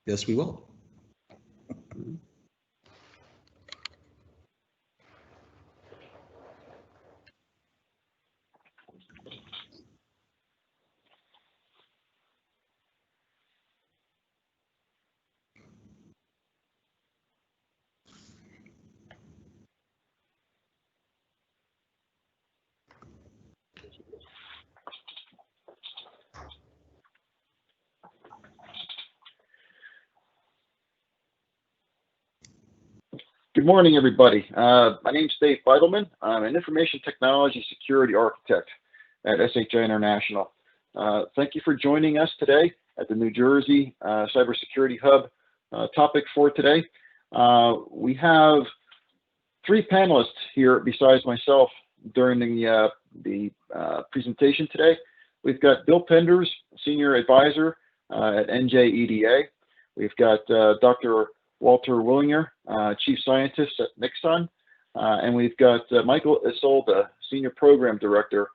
Yes, we will. Good morning, everybody. My name's Dave Beidelman. I'm an Information Technology Security Architect at SHI International. Thank you for joining us today at the New Jersey Cybersecurity Hub. Topic for today, we have three panelists here besides myself during the presentation today. We've got Bill Penders, Senior Advisor at NJEDA. We've got Dr. Walter Willinger, Chief Scientist at NIKSUN, and we've got Michael Esolda, Senior Program Director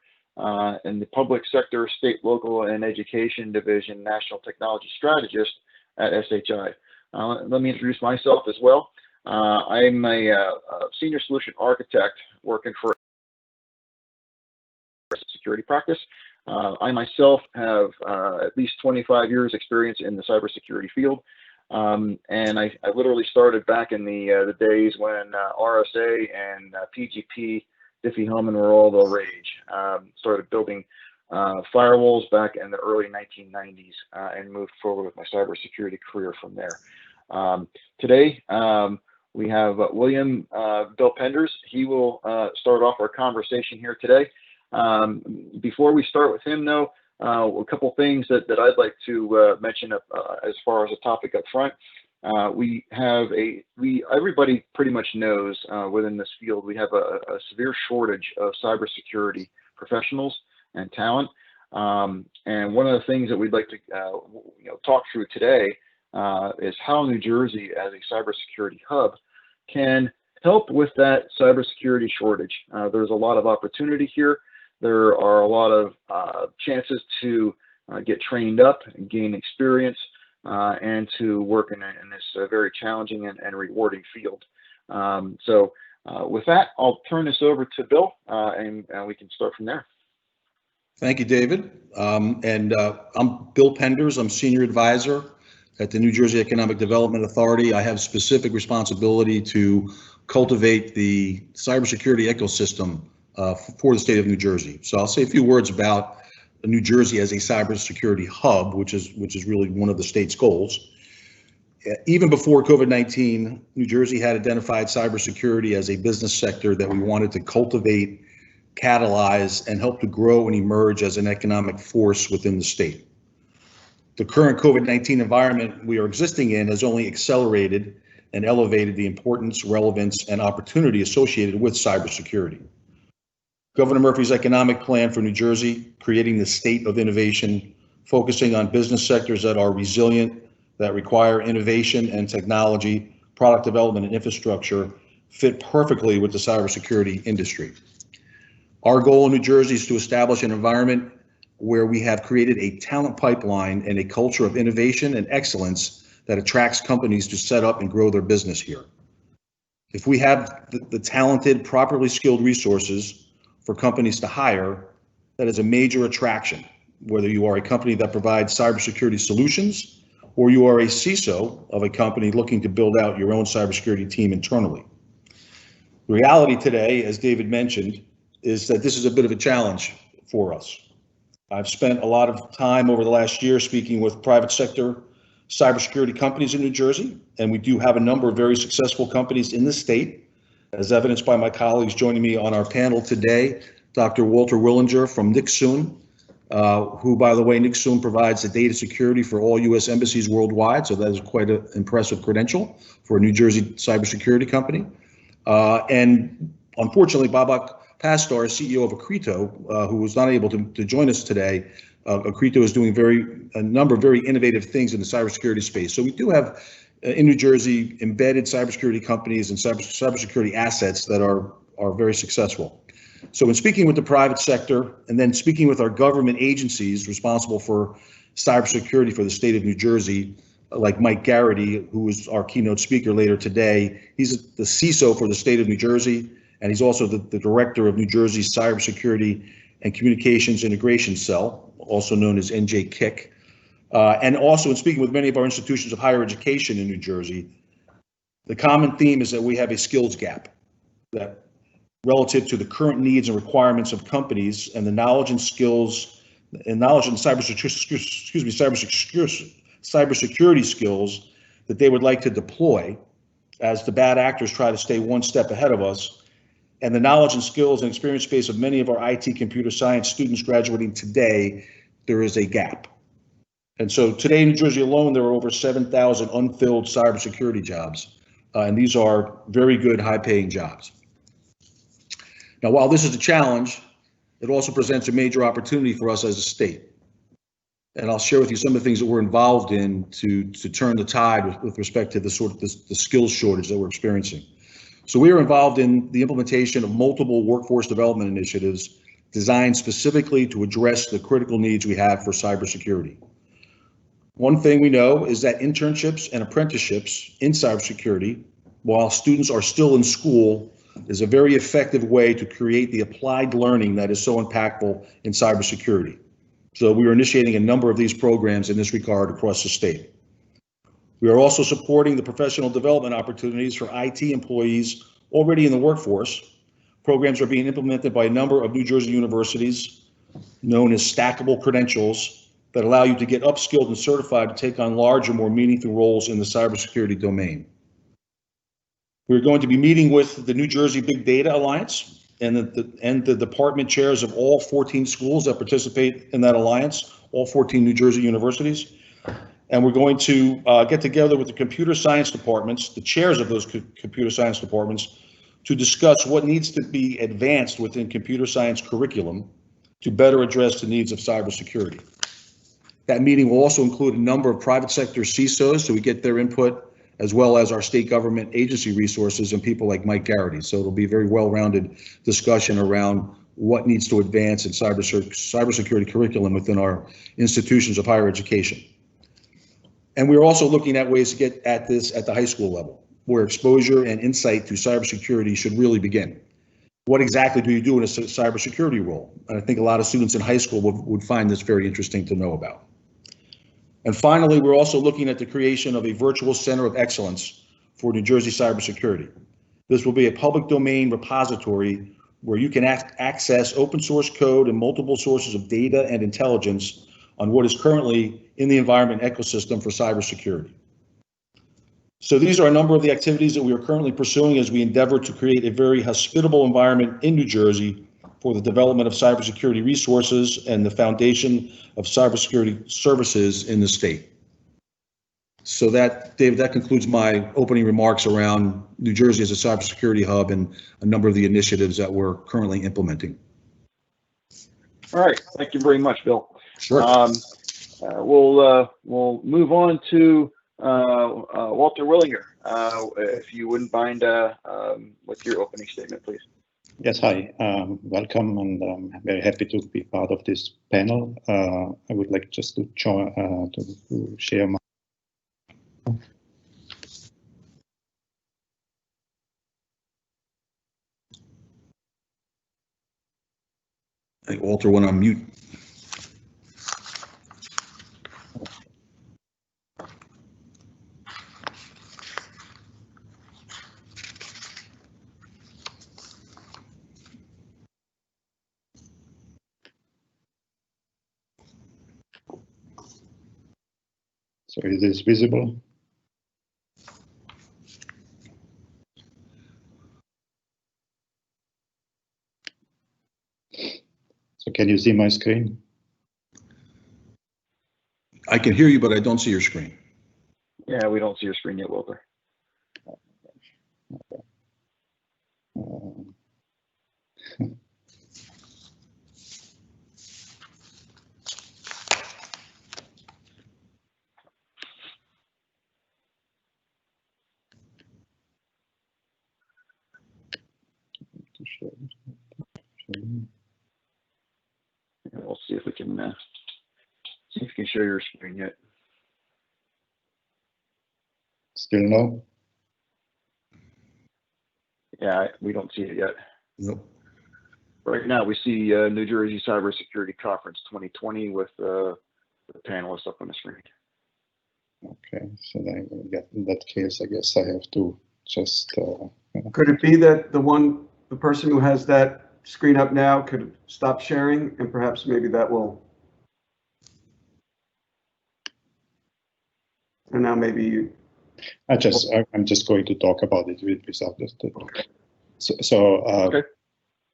in the Public Sector, State, Local, and Education Division, National Technology Strategist at SHI. Let me introduce myself as well. I'm a Senior Solution Architect working for security practice. I myself have at least 25 years experience in the cybersecurity field. And I literally started back in the days when RSA and PGP, Diffie-Hellman were all the rage. Started building firewalls back in the early 1990s and moved forward with my cybersecurity career from there. Today, we have William Bill Penders. He will start off our conversation here today. Before we start with him, though, a couple things that I'd like to mention as far as a topic up front. Everybody pretty much knows within this field, we have a severe shortage of cybersecurity professionals and talent. And one of the things that we'd like to talk through today is how New Jersey as a cybersecurity hub can help with that cybersecurity shortage. There's a lot of opportunity here. There are a lot of chances to get trained up and gain experience and to work in this very challenging and rewarding field. So with that, I'll turn this over to Bill and we can start from there. Thank you, David. I'm Bill Penders. I'm Senior Advisor at the New Jersey Economic Development Authority. I have specific responsibility to cultivate the cybersecurity ecosystem for the state of New Jersey. So I'll say a few words about New Jersey as a cybersecurity hub, which is really one of the state's goals. Even before COVID-19, New Jersey had identified cybersecurity as a business sector that we wanted to cultivate, catalyze, and help to grow and emerge as an economic force within the state. The current COVID-19 environment we are existing in has only accelerated and elevated the importance, relevance, and opportunity associated with cybersecurity. Governor Murphy's economic plan for New Jersey, creating the state of innovation, focusing on business sectors that are resilient, that require innovation and technology, product development and infrastructure, fit perfectly with the cybersecurity industry. Our goal in New Jersey is to establish an environment where we have created a talent pipeline and a culture of innovation and excellence that attracts companies to set up and grow their business here. If we have the talented, properly skilled resources for companies to hire, that is a major attraction, whether you are a company that provides cybersecurity solutions or you are a CISO of a company looking to build out your own cybersecurity team internally. The reality today, as David mentioned, is that this is a bit of a challenge for us. I've spent a lot of time over the last year speaking with private sector cybersecurity companies in New Jersey, and we do have a number of very successful companies in the state, as evidenced by my colleagues joining me on our panel today, Dr. Walter Willinger from NIKSUN, who, by the way, NIKSUN provides the data security for all U.S. embassies worldwide, so that is quite an impressive credential for a New Jersey cybersecurity company. And unfortunately, Babak, Pasdar, CEO of Acreto, who was not able to join us today. Acreto is doing a number of very innovative things in the cybersecurity space. So we do have in New Jersey embedded cybersecurity companies and cybersecurity assets that are very successful. So in speaking with the private sector and then speaking with our government agencies responsible for cybersecurity for the state of New Jersey, like Mike Garrity, who is our keynote speaker later today. He's the CISO for the state of New Jersey, and he's also the director of New Jersey's Cybersecurity and Communications Integration Cell, also known as NJKIC. And also in speaking with many of our institutions of higher education in New Jersey, the common theme is that we have a skills gap that relative to the current needs and requirements of companies and the knowledge and skills and knowledge and cybersecurity skills that they would like to deploy as the bad actors try to stay one step ahead of us, and the knowledge and skills and experience base of many of our IT computer science students graduating today, there is a gap. And so today in New Jersey alone, there are over 7,000 unfilled cybersecurity jobs. And these are very good, high-paying jobs. Now, while this is a challenge, it also presents a major opportunity for us as a state. And I'll share with you some of the things that we're involved in to turn the tide with respect to the skills shortage that we're experiencing. So we are involved in the implementation of multiple workforce development initiatives designed specifically to address the critical needs we have for cybersecurity. One thing we know is that internships and apprenticeships in cybersecurity, while students are still in school, is a very effective way to create the applied learning that is so impactful in cybersecurity. So we are initiating a number of these programs in this regard across the state. We are also supporting the professional development opportunities for IT employees already in the workforce. Programs are being implemented by a number of New Jersey universities known as Stackable Credentials that allow you to get upskilled and certified to take on larger, more meaningful roles in the cybersecurity domain. We're going to be meeting with the New Jersey Big Data Alliance and the department chairs of all 14 schools that participate in that alliance, all 14 New Jersey universities. And we're going to get together with the computer science departments, the chairs of those computer science departments, to discuss what needs to be advanced within computer science curriculum to better address the needs of cybersecurity. That meeting will also include a number of private sector CISOs, so we get their input, as well as our state government agency resources and people like Mike Garrity. So it'll be a very well-rounded discussion around what needs to advance in cybersecurity curriculum within our institutions of higher education. And we're also looking at ways to get at this at the high school level, where exposure and insight to cybersecurity should really begin. What exactly do you do in a cybersecurity role? And I think a lot of students in high school would find this very interesting to know about. And finally, we're also looking at the creation of a virtual center of excellence for New Jersey cybersecurity. This will be a public domain repository where you can access open source code and multiple sources of data and intelligence on what is currently in the environment ecosystem for cybersecurity. So these are a number of the activities that we are currently pursuing as we endeavor to create a very hospitable environment in New Jersey for the development of cybersecurity resources and the foundation of cybersecurity services in the state. So that, David, that concludes my opening remarks around New Jersey as a cybersecurity hub and a number of the initiatives that we're currently implementing. All right, thank you very much, Bill. Sure. We'll move on to Walter Willinger, if you wouldn't mind with your opening statement, please. Yes, hi, welcome, and I'm very happy to be part of this panel. I would like just to join, to share my. I think Walter went on mute. So is this visible? So can you see my screen? I can hear you, but I don't see your screen. Yeah, we don't see your screen yet, Walter. We'll see if we can see if you can share your screen yet. Still no? Yeah, we don't see it yet. Nope. Right now, we see New Jersey Cybersecurity Conference 2020 with the panelists up on the screen. Okay, so then in that case, I guess I have to just. Could it be that the person who has that screen up now could stop sharing, and perhaps maybe that will. And now maybe you. I'm just going to talk about it without this. Okay. Okay.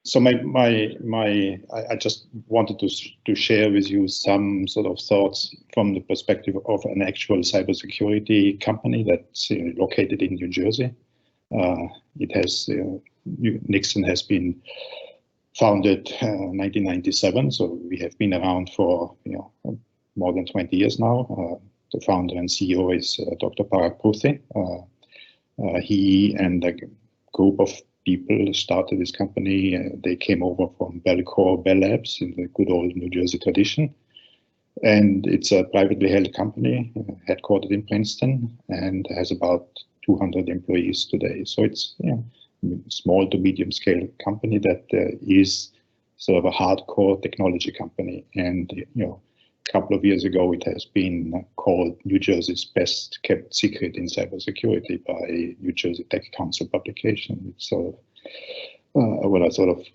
So I just wanted to share with you some sort of thoughts from the perspective of an actual cybersecurity company that's located in New Jersey. It has NIKSUN has been founded 1997, so we have been around for more than 20 years now. The founder and CEO is Dr. Babak. He and a group of people started this company. They came over from Bell Labs in the good old New Jersey tradition. And it's a privately held company, headquartered in Princeton, and has about 200 employees today. So it's a small to medium scale company that is sort of a hardcore technology company. And a couple of years ago, it has been called New Jersey's best kept secret in cybersecurity by New Jersey Tech Council publication. So when I sort of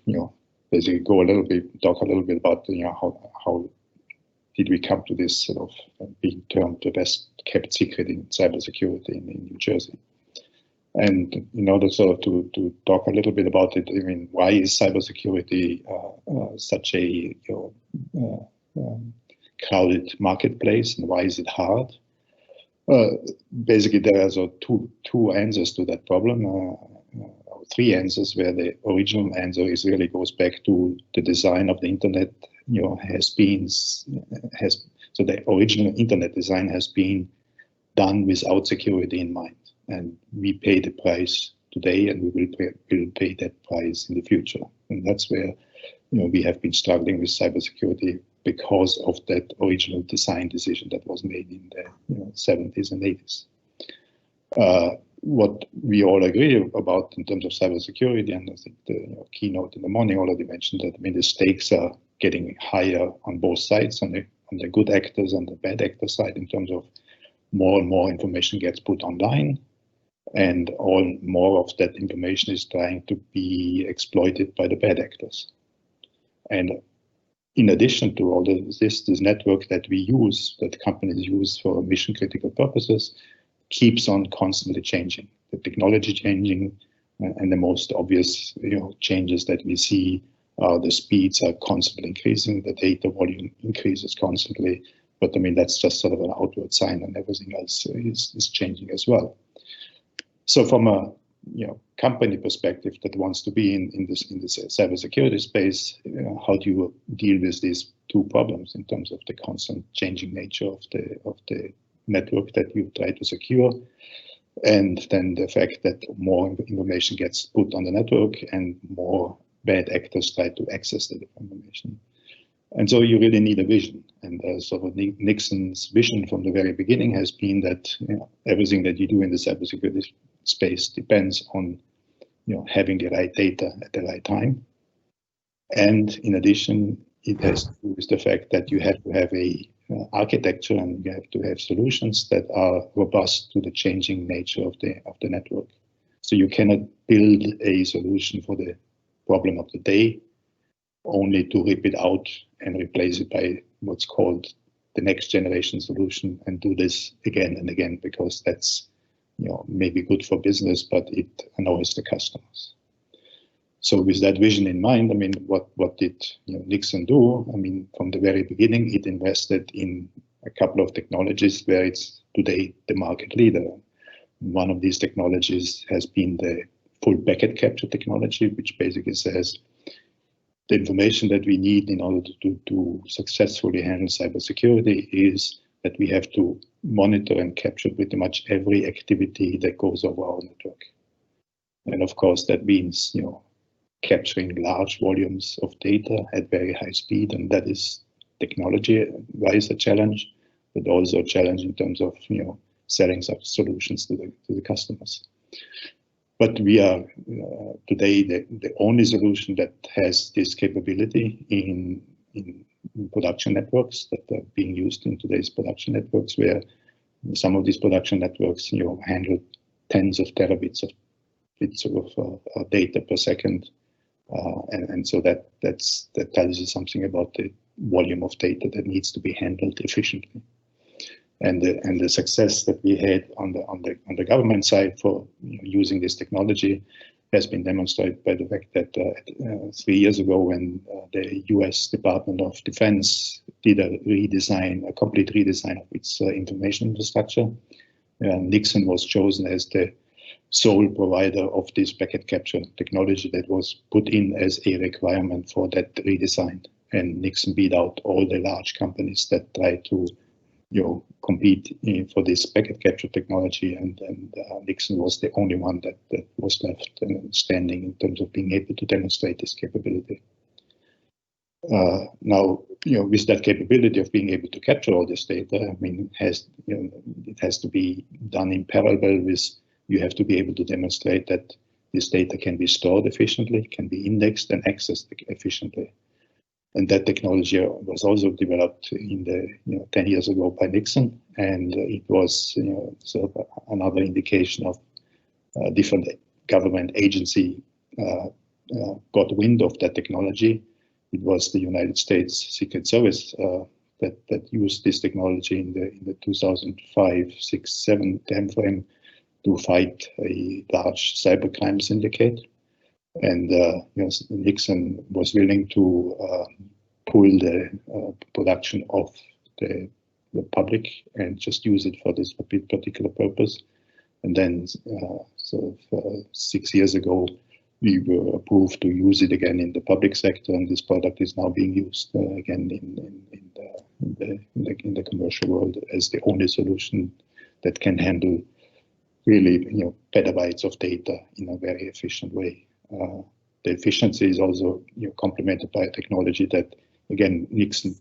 basically talk a little bit about how did we come to this sort of being termed the best kept secret in cybersecurity in New Jersey. And in order sort of to talk a little bit about it, I mean, why is cybersecurity such a crowded marketplace, and why is it hard? Basically, there are two answers to that problem, three answers, where the original answer really goes back to the design of the internet. So the original internet design has been done without security in mind, and we pay the price today, and we will pay that price in the future. And that's where we have been struggling with cybersecurity, because of that original design decision that was made in the 70s and 80s. What we all agree about in terms of cybersecurity, and I think the keynote in the morning already mentioned that, I mean, the stakes are getting higher on both sides, on the good actors and the bad actor side, in terms of more and more information gets put online, and more of that information is trying to be exploited by the bad actors. And in addition to all this network that we use, that companies use for mission critical purposes, keeps on constantly changing. The technology changing, and the most obvious changes that we see are the speeds are constantly increasing, the data volume increases constantly. But I mean, that's just sort of an outward sign, and everything else is changing as well. So from a company perspective that wants to be in this cybersecurity space, how do you deal with these two problems in terms of the constant changing nature of the network that you try to secure, and then the fact that more information gets put on the network and more bad actors try to access the information? And so you really need a vision. And sort of NIKSUN's vision from the very beginning has been that everything that you do in the cybersecurity space depends on having the right data at the right time. And in addition, it has to do with the fact that you have to have a architecture, and you have to have solutions that are robust to the changing nature of the network. So you cannot build a solution for the problem of the day only to rip it out and replace it by what's called the next generation solution, and do this again and again, because that's maybe good for business, but it annoys the customers. So with that vision in mind, I mean, what did NIKSUN do? I mean, from the very beginning, it invested in a couple of technologies where it's today the market leader. One of these technologies has been the full packet capture technology, which basically says the information that we need in order to successfully handle cybersecurity is that we have to monitor and capture pretty much every activity that goes over our network. And of course, that means, capturing large volumes of data at very high speed, and that is technology-wise a challenge, but also a challenge in terms of, selling such solutions to the customers. But we are today the only solution that has this capability in production networks that are being used in today's production networks, where some of these production networks, handle tens of terabits of bits of data per second, and so that tells you something about the volume of data that needs to be handled efficiently. And the success that we had on the government side for using this technology has been demonstrated by the fact that 3 years ago, when the U.S. Department of Defense did a complete redesign of its information infrastructure, NIKSUN was chosen as the sole provider of this packet capture technology that was put in as a requirement for that redesign. And NIKSUN beat out all the large companies that tried to compete for this packet capture technology, and NIKSUN was the only one that was left standing in terms of being able to demonstrate this capability. Now, with that capability of being able to capture all this data, I mean, it has to be done in parallel with, you have to be able to demonstrate that this data can be stored efficiently, can be indexed and accessed efficiently. And that technology was also developed in the 10 years ago by NIKSUN, and it was sort of another indication of different government agency got wind of that technology. It was the United States Secret Service that used this technology in the 2005, 6, 7 timeframe to fight a large cybercrime syndicate. And NIKSUN was willing to pull the production of the public and just use it for this particular purpose. And then, 6 years ago, we were approved to use it again in the public sector, and this product is now being used again in the commercial world as the only solution that can handle really petabytes of data in a very efficient way. The efficiency is also complemented by a technology that, again, NIKSUN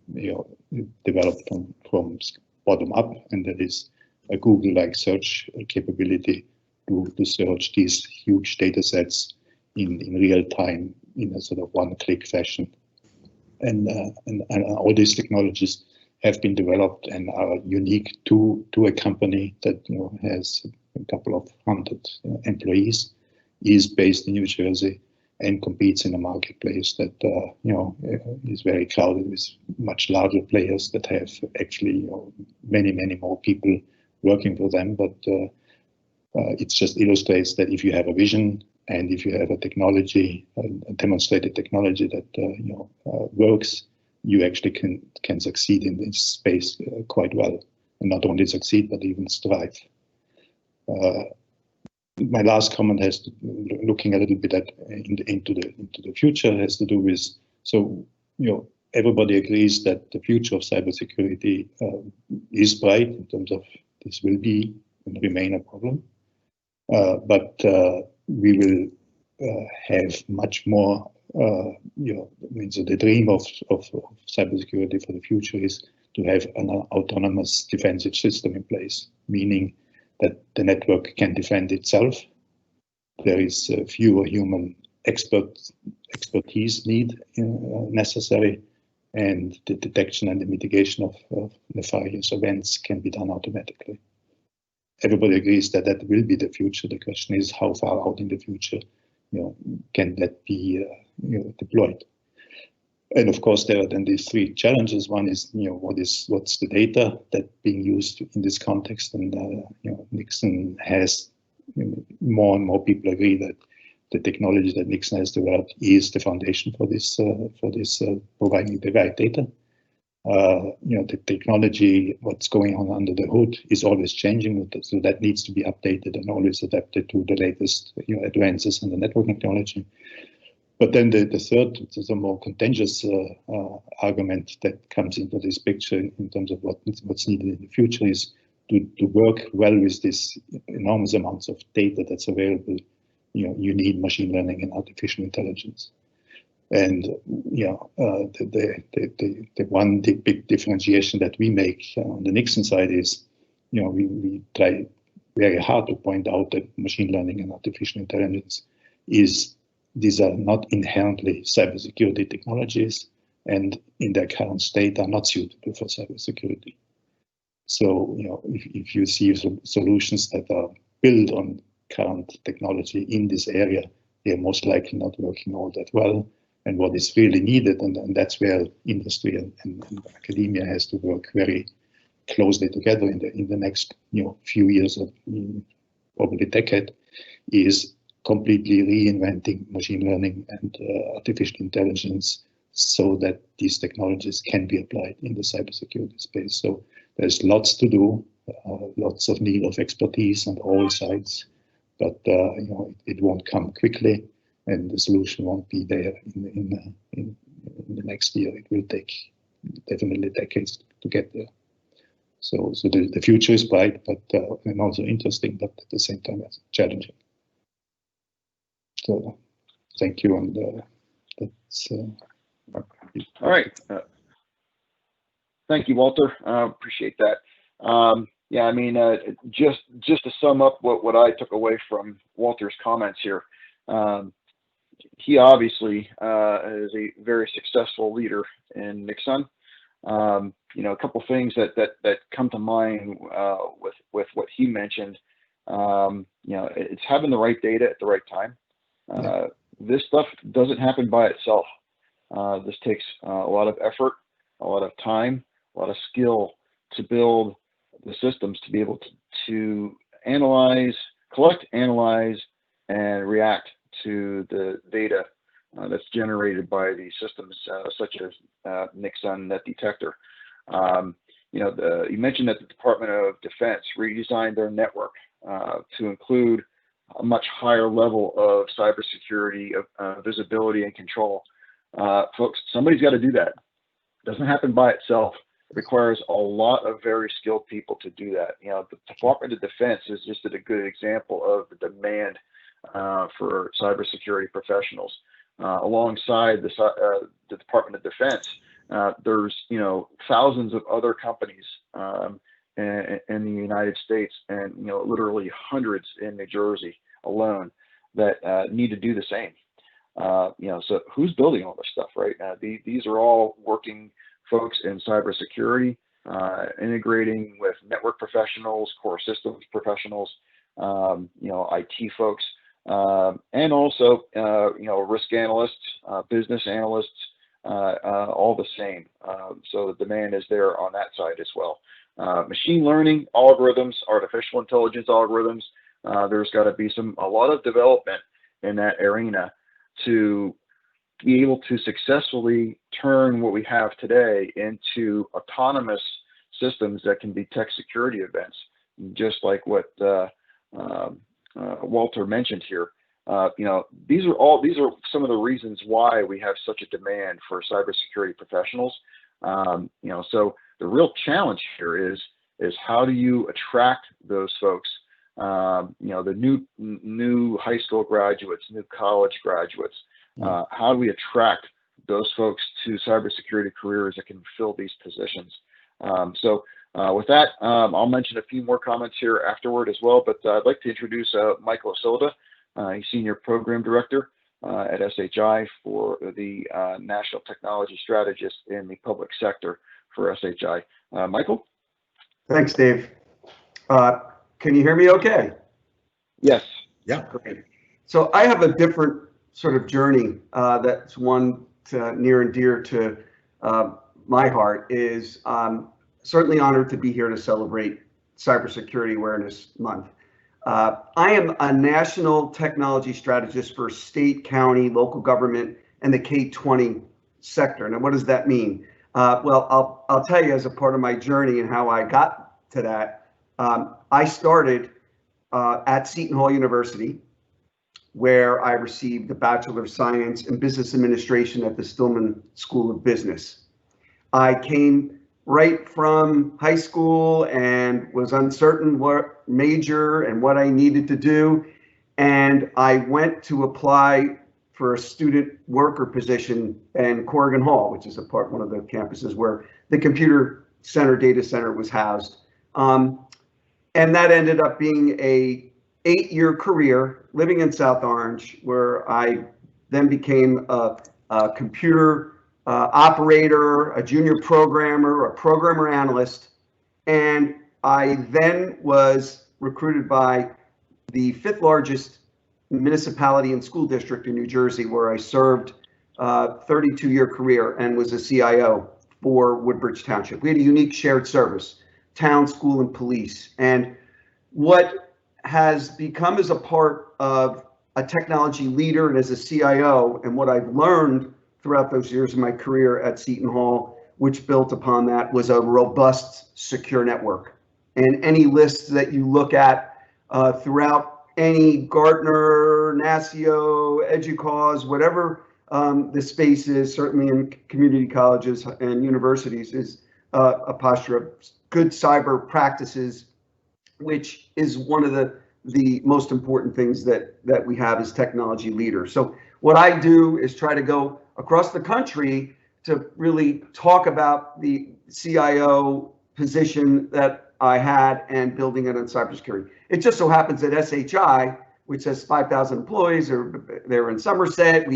developed from bottom up, and that is a Google-like search capability to search these huge data sets in real time in a sort of one-click fashion. And all these technologies have been developed and are unique to a company that has a couple of hundred employees, is based in New Jersey, and competes in a marketplace that is very crowded with much larger players that have actually many more people working for them. But it just illustrates that if you have a vision and if you have a technology, a demonstrated technology that works, you actually can succeed in this space quite well, and not only succeed but even strive. My last comment has to, looking a little bit into the future, has to do with, everybody agrees that the future of cybersecurity is bright in terms of this will be and remain a problem, but we will have much more. So the dream of cybersecurity for the future is to have an autonomous defensive system in place, meaning that the network can defend itself. There is fewer human expertise necessary, and the detection and the mitigation of nefarious events can be done automatically. Everybody agrees that that will be the future. The question is, how far out in the future can that be deployed? And of course, there are then these three challenges. One is, what's the data that being used in this context? And NIKSUN has, more and more people agree that the technology that NIKSUN has developed is the foundation for this providing the right data. The technology, what's going on under the hood, is always changing, so that needs to be updated and always adapted to the latest advances in the networking technology. But then the third, the more contentious argument that comes into this picture in terms of what's needed in the future is to work well with this enormous amounts of data that's available. You need machine learning and artificial intelligence. And the one big differentiation that we make on the NIKSUN side is, we try very hard to point out that machine learning and artificial intelligence these are not inherently cybersecurity technologies, and in their current state are not suitable for cybersecurity. So, if you see solutions that are built on current technology in this area, they're most likely not working all that well. And what is really needed, and that's where industry and academia has to work very closely together in the next few years of probably decade, is completely reinventing machine learning and artificial intelligence so that these technologies can be applied in the cybersecurity space. So there's lots to do, lots of need of expertise on all sides, but it won't come quickly, and the solution won't be there in the next year. It will take definitely decades to get there. So the future is bright, but and also interesting, but at the same time it's challenging. So thank you, and that's. All right. Thank you, Walter. Appreciate that. Yeah, I mean, just to sum up what I took away from Walter's comments here, he obviously is a very successful leader in NIKSUN. A couple things that come to mind with what he mentioned. It's having the right data at the right time. This stuff doesn't happen by itself. This takes a lot of effort, a lot of time, a lot of skill to build the systems to be able to analyze, collect, analyze, and react to the data that's generated by these systems, such as NIKSUN Net Detector. You mentioned that the Department of Defense redesigned their network to include a much higher level of cybersecurity, visibility, and control. Folks, somebody's got to do that. It doesn't happen by itself. It requires a lot of very skilled people to do that. The Department of Defense is just a good example of the demand for cybersecurity professionals. Alongside the Department of Defense, there's thousands of other companies in the United States, and literally hundreds in New Jersey alone that need to do the same. So who's building all this stuff, right? These are all working folks in cybersecurity, integrating with network professionals, core systems professionals, IT folks, and also risk analysts, business analysts, all the same. So the demand is there on that side as well. Machine learning algorithms, artificial intelligence algorithms. There's got to be a lot of development in that arena to be able to successfully turn what we have today into autonomous systems that can detect security events, just like what Walter mentioned here. These are some of the reasons why we have such a demand for cybersecurity professionals. So the real challenge here is how do you attract those folks? The new high school graduates, new college graduates. How do we attract those folks to cybersecurity careers that can fill these positions? With that, I'll mention a few more comments here afterward as well, but I'd like to introduce Michael Esolda. He's Senior Program Director at SHI for the National Technology Strategist in the public sector for SHI. Michael? Thanks, Dave. Can you hear me okay? Yes. Yeah. Great. So I have a different sort of journey that's one near and dear to my heart. Is certainly honored to be here to celebrate Cybersecurity Awareness Month. I am a national technology strategist for state, county, local government, and the K-20 sector. Now, what does that mean? Well, I'll tell you as a part of my journey and how I got to that. I started at Seton Hall University, where I received a Bachelor of Science in Business Administration at the Stillman School of Business. I came right from high school and was uncertain what major and what I needed to do. And I went to apply for a student worker position in Corrigan Hall, which is one of the campuses where the computer center, data center was housed. And that ended up being a 8-year career living in South Orange, where I then became a computer operator, a junior programmer, a programmer analyst. And I then was recruited by the 5th largest municipality and school district in New Jersey, where I served 32-year career and was a CIO for Woodbridge Township. We had a unique shared service, town, school, and police. And what has become as a part of a technology leader and as a CIO, and what I've learned throughout those years of my career at Seton Hall, which built upon that, was a robust, secure network. And any lists that you look at throughout any Gartner, NASCIO, EDUCAUSE, whatever the space is, certainly in community colleges and universities, is a posture of good cyber practices, which is one of the most important things that we have as technology leaders. So what I do is try to go across the country to really talk about the CIO position that I had and building it on cybersecurity. It just so happens that SHI, which has 5,000 employees, they're in Somerset.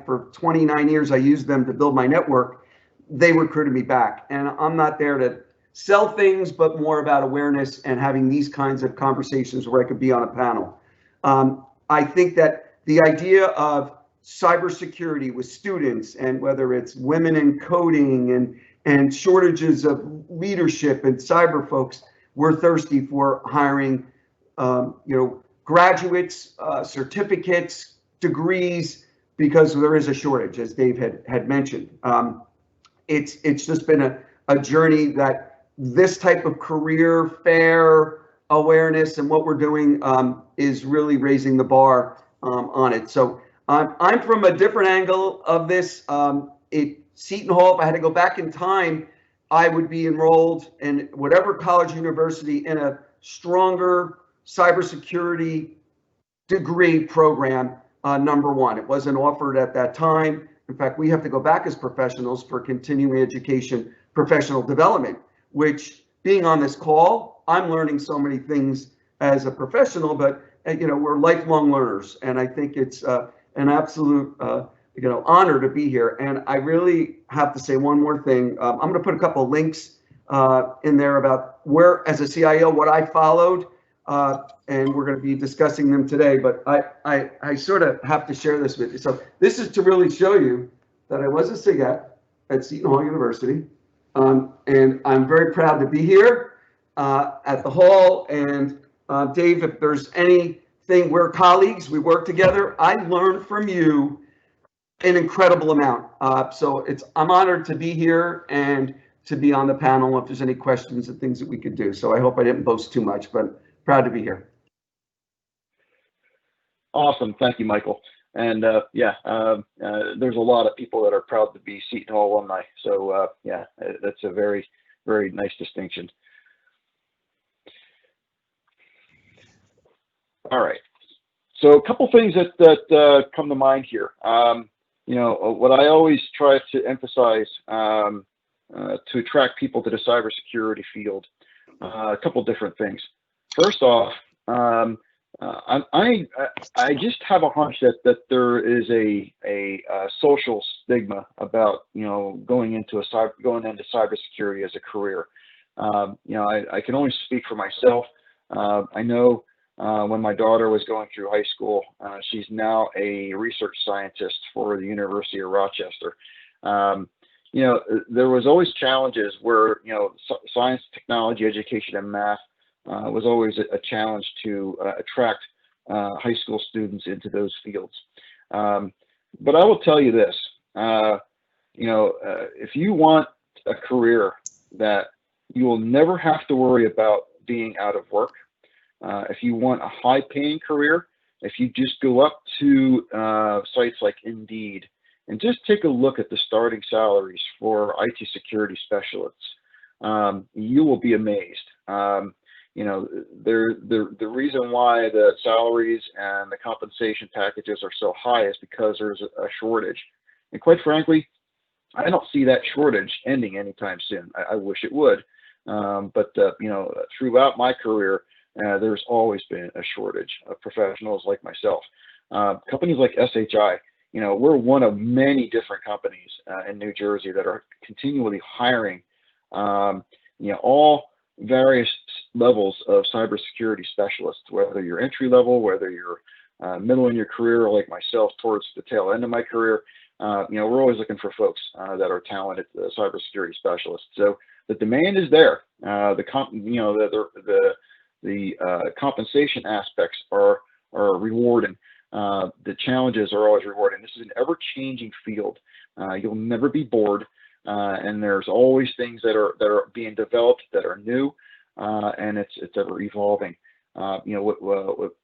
For 29 years, I used them to build my network. They recruited me back, and I'm not there to sell things, but more about awareness and having these kinds of conversations where I could be on a panel. I think that the idea of cybersecurity with students, and whether it's women in coding and shortages of leadership and cyber folks, we're thirsty for hiring, graduates, certificates, degrees, because there is a shortage, as Dave had mentioned. It's just been a journey that this type of career fair awareness and what we're doing is really raising the bar on it. So I'm from a different angle of this. Seton Hall, if I had to go back in time, I would be enrolled in whatever college, university in a stronger cybersecurity degree program, number one. It wasn't offered at that time. In fact, we have to go back as professionals for continuing education, professional development, which, being on this call, I'm learning so many things as a professional, but we're lifelong learners. And I think it's an absolute honor to be here. And I really have to say one more thing. I'm going to put a couple of links in there about where, as a CIO, what I followed, and we're going to be discussing them today. But I sort of have to share this with you. So this is to really show you that I was a SIGEP at Seton Hall University, and I'm very proud to be here at the hall. And Dave, if there's anything, we're colleagues, we work together. I learned from you an incredible amount. So I'm honored to be here and to be on the panel if there's any questions and things that we could do. So I hope I didn't boast too much, but proud to be here. Awesome. Thank you, Michael. And there's a lot of people that are proud to be Seton Hall alumni. So that's a very, very nice distinction. All right. So a couple things that come to mind here. What I always try to emphasize to attract people to the cybersecurity field, a couple different things. First off, I just have a hunch that there is a social stigma about going into cybersecurity as a career. I can only speak for myself. I know when my daughter was going through high school, she's now a research scientist for the University of Rochester. There was always challenges where science, technology, education, and math was always a challenge to attract high school students into those fields. But I will tell you this, if you want a career that you will never have to worry about being out of work, if you want a high-paying career, if you just go up to sites like Indeed and just take a look at the starting salaries for IT security specialists, you will be amazed. The reason why the salaries and the compensation packages are so high is because there's a shortage. And quite frankly, I don't see that shortage ending anytime soon. I wish it would. But throughout my career, there's always been a shortage of professionals like myself. Companies like SHI, we're one of many different companies in New Jersey that are continually hiring, all various levels of cybersecurity specialists, whether you're entry level, whether you're middle in your career, like myself, towards the tail end of my career. We're always looking for folks that are talented cybersecurity specialists. So the demand is there. The compensation aspects are rewarding. The challenges are always rewarding. This is an ever-changing field. You'll never be bored, and there's always things that are being developed that are new, and it's ever evolving. What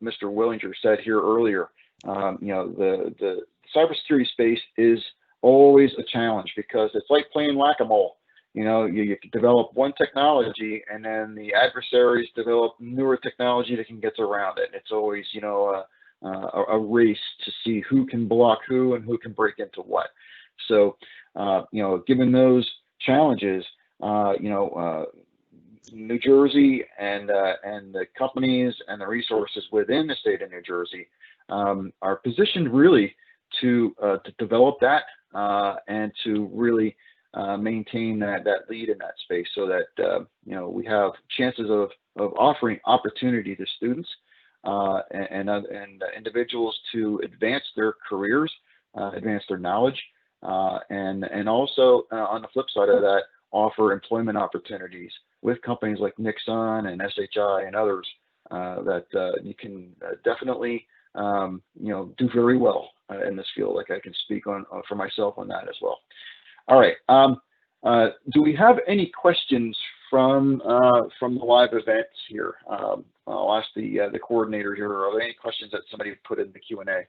Mr. Willinger said here earlier. The cybersecurity space is always a challenge because it's like playing whack-a-mole. You develop one technology, and then the adversaries develop newer technology that can get around it. It's always, a race to see who can block who and who can break into what. So, given those challenges, New Jersey and the companies and the resources within the state of New Jersey are positioned really to develop that and to really maintain that lead in that space, so that we have chances of offering opportunity to students and individuals to advance their careers, advance their knowledge, and also on the flip side of that, offer employment opportunities with companies like NIKSUN and SHI and others that you can definitely do very well in this field. Like I can speak on for myself on that as well. All right. Do we have any questions from the live events here? I'll ask the coordinator here. Are there any questions that somebody put in the Q&A?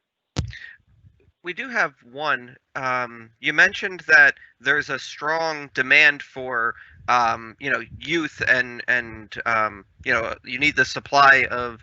We do have one. You mentioned that there's a strong demand for, youth and you need the supply of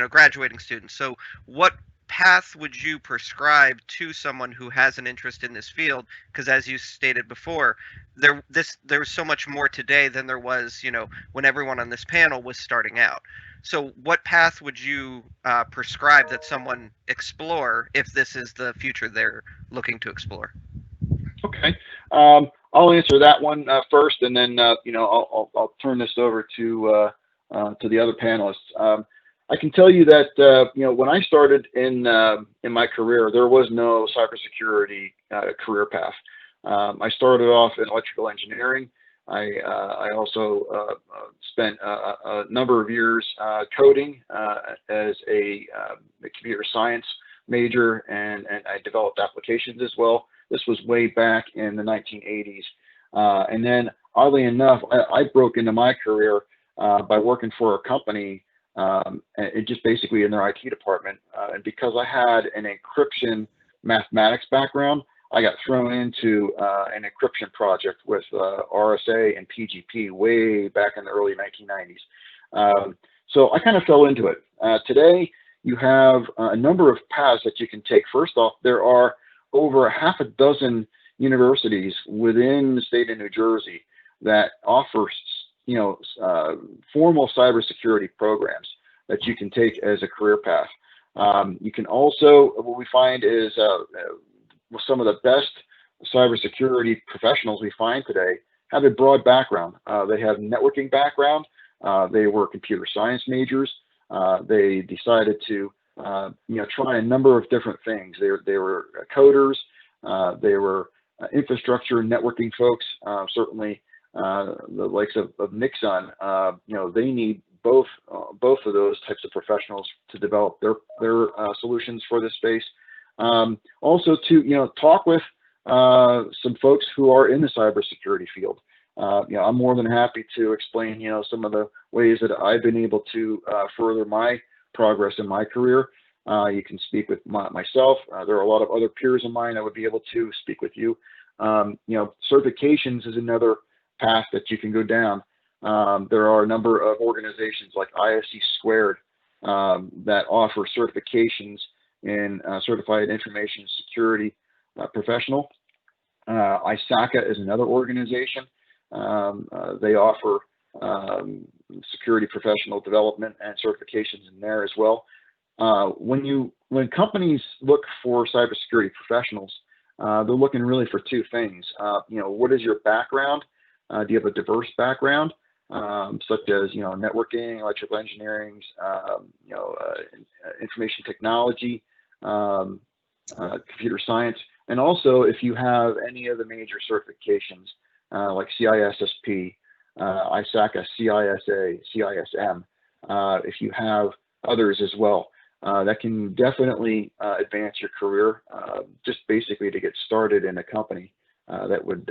graduating students. So what path would you prescribe to someone who has an interest in this field? Because as you stated before, there's so much more today than there was, when everyone on this panel was starting out. So what path would you prescribe that someone explore if this is the future they're looking to explore? Okay. I'll answer that one first, and then I'll turn this over to the other panelists. I can tell you that when I started in my career, there was no cybersecurity career path. I started off in electrical engineering. I also spent a number of years coding as a computer science major, and I developed applications as well. This was way back in the 1980s. And then, oddly enough, I broke into my career by working for a company, it just basically in their IT department. And because I had an encryption mathematics background, I got thrown into an encryption project with RSA and PGP way back in the early 1990s. So I kind of fell into it. Today, you have a number of paths that you can take. First off, there are over half a dozen universities within the state of New Jersey that offer, formal cybersecurity programs that you can take as a career path. You can also, what we find is some of the best cybersecurity professionals we find today have a broad background. They have networking background. They were computer science majors. They decided to, try a number of different things. They were coders. They were infrastructure networking folks. Certainly, the likes of NIKSUN, they need both of those types of professionals to develop their solutions for this space. Also to talk with some folks who are in the cybersecurity field. I'm more than happy to explain some of the ways that I've been able to further my progress in my career. You can speak with myself. There are a lot of other peers of mine that would be able to speak with you. Certifications is another path that you can go down. There are a number of organizations like ISC Squared that offer certifications in Certified Information Security Professional. ISACA is another organization. They offer security professional development and certifications in there as well. When companies look for cybersecurity professionals, they're looking really for two things. What is your background? Do you have a diverse background, such as networking, electrical engineering, information technology, computer science, and also if you have any of the major certifications like CISSP, ISACA, CISA, CISM. If you have others as well, that can definitely advance your career, just basically to get started in a company that would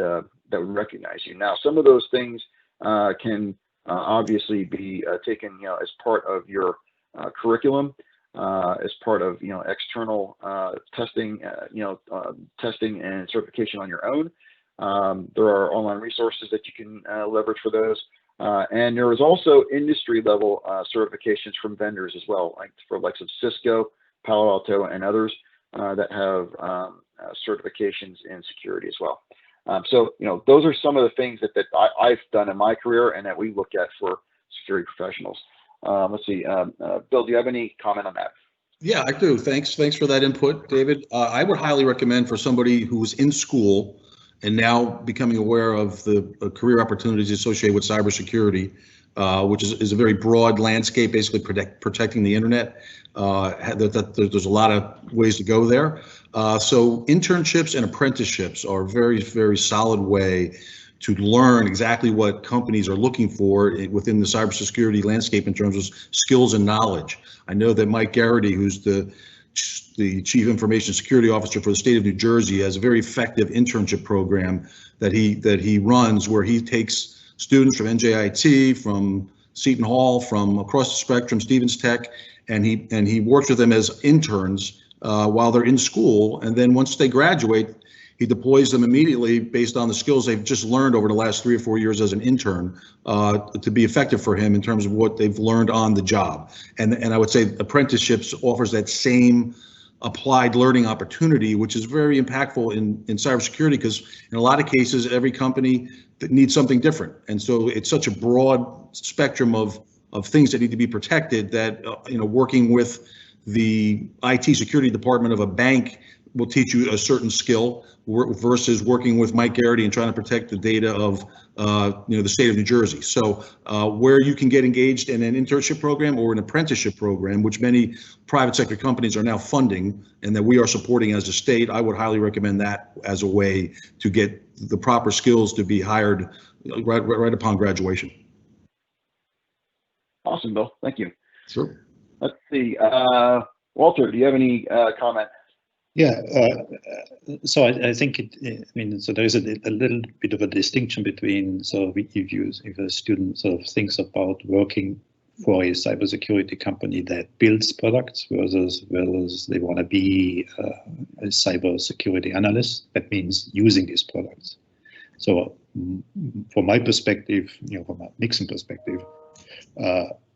recognize you. Now, some of those things can obviously be taken, as part of your curriculum, as part of external testing, testing and certification on your own. There are online resources that you can leverage for those. And there is also industry level certifications from vendors as well, like for likes of Cisco, Palo Alto, and others that have certifications in security as well. So, those are some of the things that I've done in my career and that we look at for security professionals. Let's see, Bill, do you have any comment on that? Yeah, I do. Thanks for that input, David. I would highly recommend for somebody who's in school and now becoming aware of the career opportunities associated with cybersecurity, which is a very broad landscape, basically protecting the internet. There's a lot of ways to go there. So internships and apprenticeships are a very, very solid way to learn exactly what companies are looking for within the cybersecurity landscape in terms of skills and knowledge. I know that Mike Garrity, who's the Chief Information Security Officer for the state of New Jersey, has a very effective internship program that he runs, where he takes students from NJIT, from Seton Hall, from across the spectrum, Stevens Tech, and he works with them as interns while they're in school, and then once they graduate, he deploys them immediately based on the skills they've just learned over the last 3 or 4 years as an intern to be effective for him in terms of what they've learned on the job. And I would say apprenticeships offers that same applied learning opportunity, which is very impactful in cybersecurity, because in a lot of cases, every company needs something different. And so it's such a broad spectrum of things that need to be protected that, working with the IT security department of a bank will teach you a certain skill versus working with Mike Garrity and trying to protect the data of the state of New Jersey. So where you can get engaged in an internship program or an apprenticeship program, which many private sector companies are now funding and that we are supporting as a state, I would highly recommend that as a way to get the proper skills to be hired right upon graduation. Awesome, Bill. Thank you. Sure. Let's see. Walter, do you have any comment? Yeah, so I think so there is a little bit of a distinction between, so if a student sort of thinks about working for a cybersecurity company that builds products versus they want to be a cybersecurity analyst, that means using these products. So from my perspective, from a NIKSUN perspective,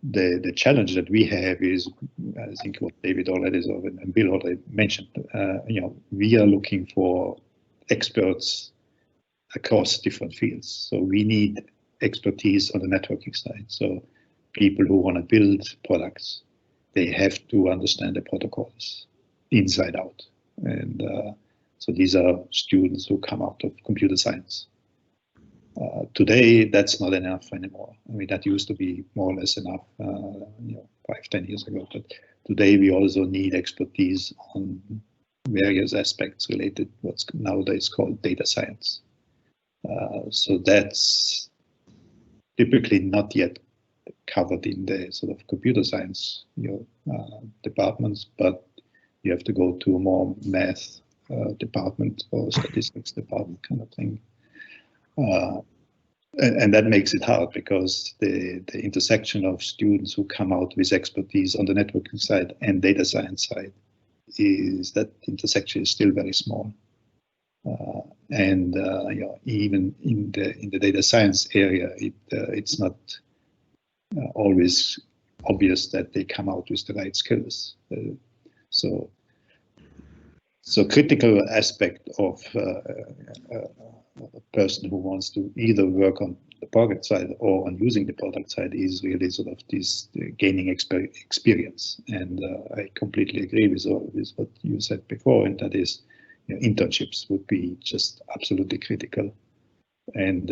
the challenge that we have is, I think what David already and Bill already mentioned, we are looking for experts across different fields. So we need expertise on the networking side. So people who want to build products, they have to understand the protocols inside out. And so these are students who come out of computer science. Today, that's not enough anymore. I mean, that used to be more or less enough, 5-10 years ago. But today, we also need expertise on various aspects related to what's nowadays called data science. So that's typically not yet covered in the sort of computer science departments, but you have to go to a more math department or statistics department kind of thing. And that makes it hard because the intersection of students who come out with expertise on the networking side and data science side is that intersection is still very small. Even in the data science area, it's not always obvious that they come out with the right skills. So So critical aspect of a person who wants to either work on the product side or on using the product side is really sort of this gaining experience. And I completely agree with what you said before, and that is, internships would be just absolutely critical. And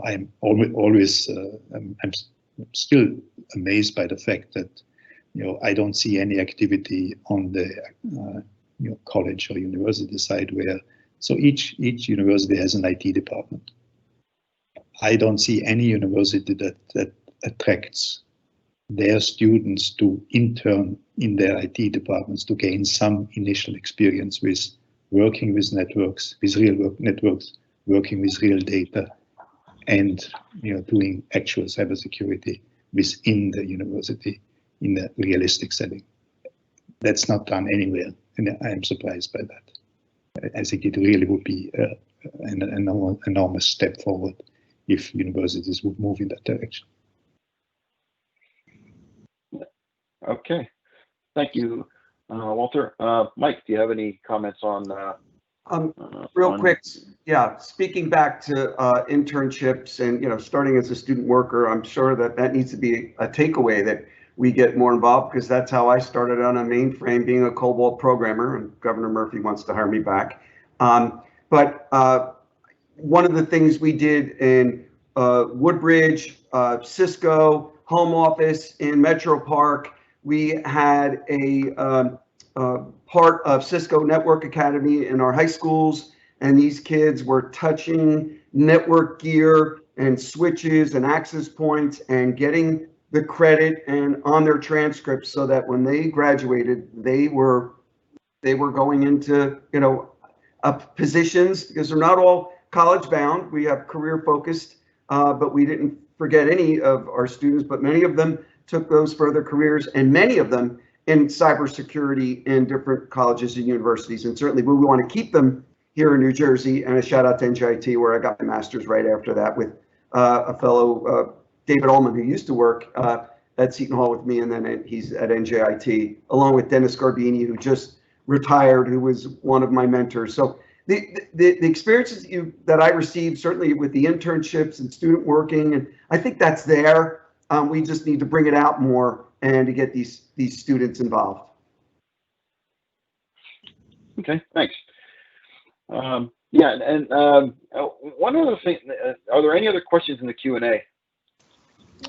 I'm always I'm still amazed by the fact that I don't see any activity on the college or university side where each university has an IT department. I don't see any university that attracts their students to intern in their IT departments to gain some initial experience with working with networks, with real networks, working with real data, and doing actual cybersecurity within the university in a realistic setting. That's not done anywhere, and I am surprised by that. I think it really would be an enormous step forward if universities would move in that direction. Okay, thank you, Walter. Mike, do you have any comments on? Real quick, yeah. Speaking back to internships and starting as a student worker, I'm sure that needs to be a takeaway, that we get more involved, because that's how I started on a mainframe, being a COBOL programmer, and Governor Murphy wants to hire me back. But one of the things we did in Woodbridge, Cisco, home office in Metro Park, we had a part of Cisco Network Academy in our high schools, and these kids were touching network gear and switches and access points and getting the credit and on their transcripts, so that when they graduated, they were going into positions, because they're not all college bound. We have career focused, but we didn't forget any of our students, but many of them took those further careers, and many of them in cybersecurity in different colleges and universities. And certainly we want to keep them here in New Jersey. And a shout out to NJIT, where I got my master's right after that with a fellow, David Ullman, who used to work at Seton Hall with me, and then he's at NJIT, along with Dennis Garbini, who just retired, who was one of my mentors. So the experiences that I received, certainly with the internships and student working, and I think that's there. We just need to bring it out more and to get these students involved. Okay, thanks. Yeah, and one other thing, are there any other questions in the Q&A?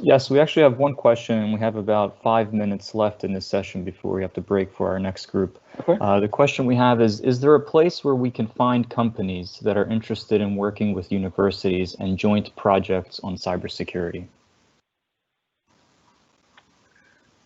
Yes, we actually have one question, and we have about 5 minutes left in this session before we have to break for our next group. Okay. The question we have is there a place where we can find companies that are interested in working with universities and joint projects on cybersecurity?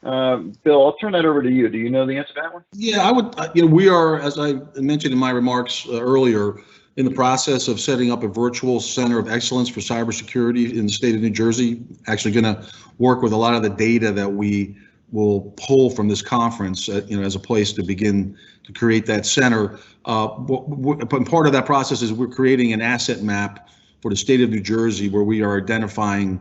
Bill, I'll turn that over to you. Do you know the answer to that one? Yeah, I would. We are, as I mentioned in my remarks earlier, in the process of setting up a virtual center of excellence for cybersecurity in the state of New Jersey. Actually, going to work with a lot of the data that we will pull from this conference, as a place to begin to create that center. But part of that process is we're creating an asset map for the state of New Jersey, where we are identifying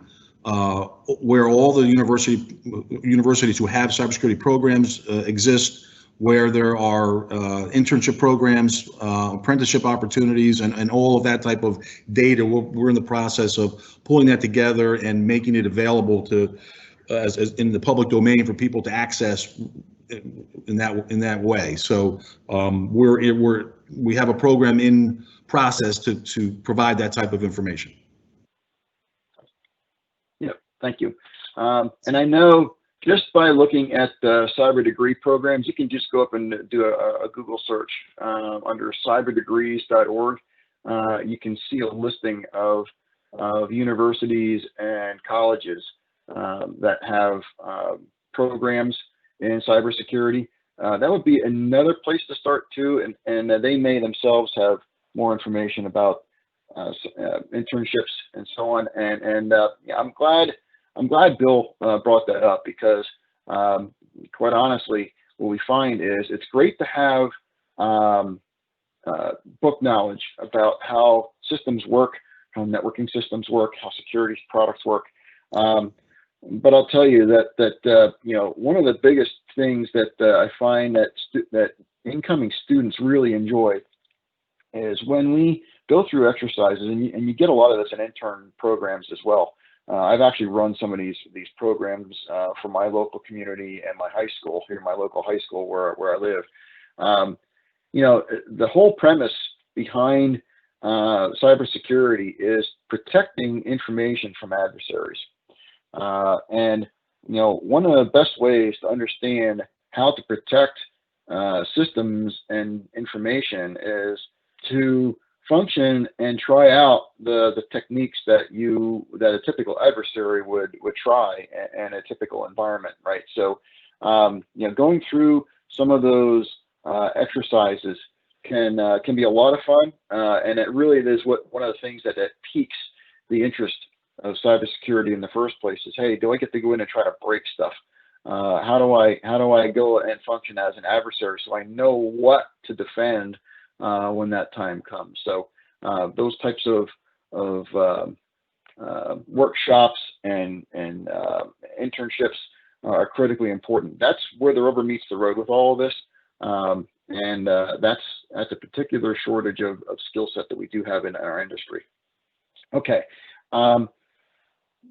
where all the universities who have cybersecurity programs exist, where there are internship programs, apprenticeship opportunities, and all of that type of data. We're in the process of pulling that together and making it available to as in the public domain for people to access in that way. So we have a program in process to provide that type of information. Thank you. And I know just by looking at the cyber degree programs, you can just go up and do a Google search under cyberdegrees.org. You can see a listing of universities and colleges that have programs in cybersecurity. That would be another place to start too, and they may themselves have more information about internships and so on. And yeah, I'm glad Bill brought that up, because quite honestly, what we find is it's great to have book knowledge about how systems work, how networking systems work, how security products work. But I'll tell you that one of the biggest things that I find that incoming students really enjoy is when we go through exercises, and you get a lot of this in intern programs as well. I've actually run some of these programs for my local community and my high school, here, my local high school where I live. You know, the whole premise behind cybersecurity is protecting information from adversaries. And, you know, one of the best ways to understand how to protect systems and information is to function and try out the techniques that a typical adversary would try in a typical environment, right? So, you know, going through some of those exercises can be a lot of fun, and it really is one of the things that piques the interest of cybersecurity in the first place. Is, hey, do I get to go in and try to break stuff? How do I go and function as an adversary so I know what to defend when that time comes? So those types of workshops and internships are critically important. That's where the rubber meets the road with all of this. And that's a particular shortage of skill set that we do have in our industry. Okay.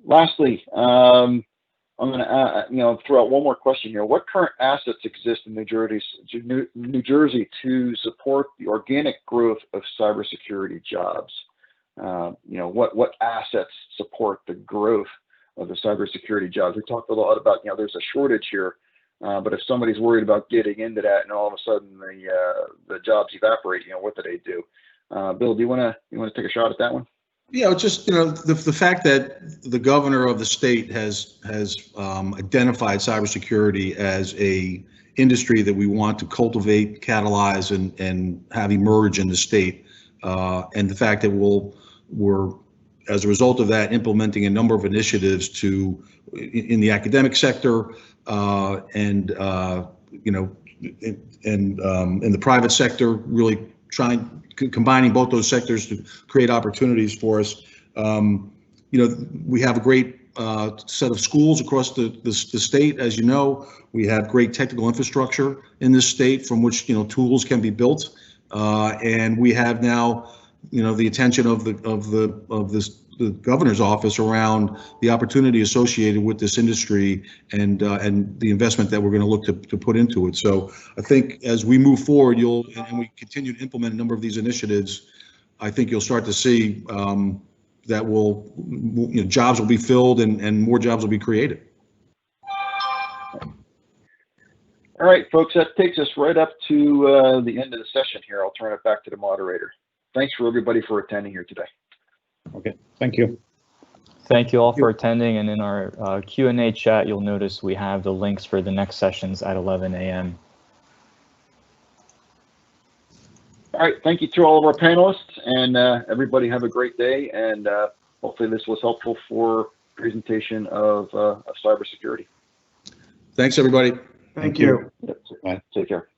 Lastly, I'm going to throw out one more question here. What current assets exist in New Jersey to support the organic growth of cybersecurity jobs? You know, what assets support the growth of the cybersecurity jobs? We talked a lot about, you know, there's a shortage here. But if somebody's worried about getting into that and all of a sudden the jobs evaporate, you know, what do they do? Bill, do you want to take a shot at that one? Yeah, just, you know, the fact that the governor of the state has identified cybersecurity as a industry that we want to cultivate, catalyze, and have emerge in the state, and the fact that we're as a result of that implementing a number of initiatives in the academic sector and you know, in the private sector, really combining both those sectors to create opportunities for us. You know, we have a great set of schools across the state. As you know, we have great technical infrastructure in this state from which, you know, tools can be built, and we have now, you know, the attention of the governor's office around the opportunity associated with this industry and the investment that we're going to look to put into it. So I think as we move forward, and we continue to implement a number of these initiatives, I think you'll start to see that jobs will be filled and more jobs will be created. All right, folks, that takes us right up to the end of the session here. I'll turn it back to the moderator. Thanks for everybody for attending here today. Okay, thank you. Thank you all for attending, and in our Q&A chat, you'll notice we have the links for the next sessions at 11 a.m. All right, thank you to all of our panelists, and everybody have a great day, and hopefully this was helpful for presentation of cybersecurity. Thanks, everybody. Thank you. Yep. Take care.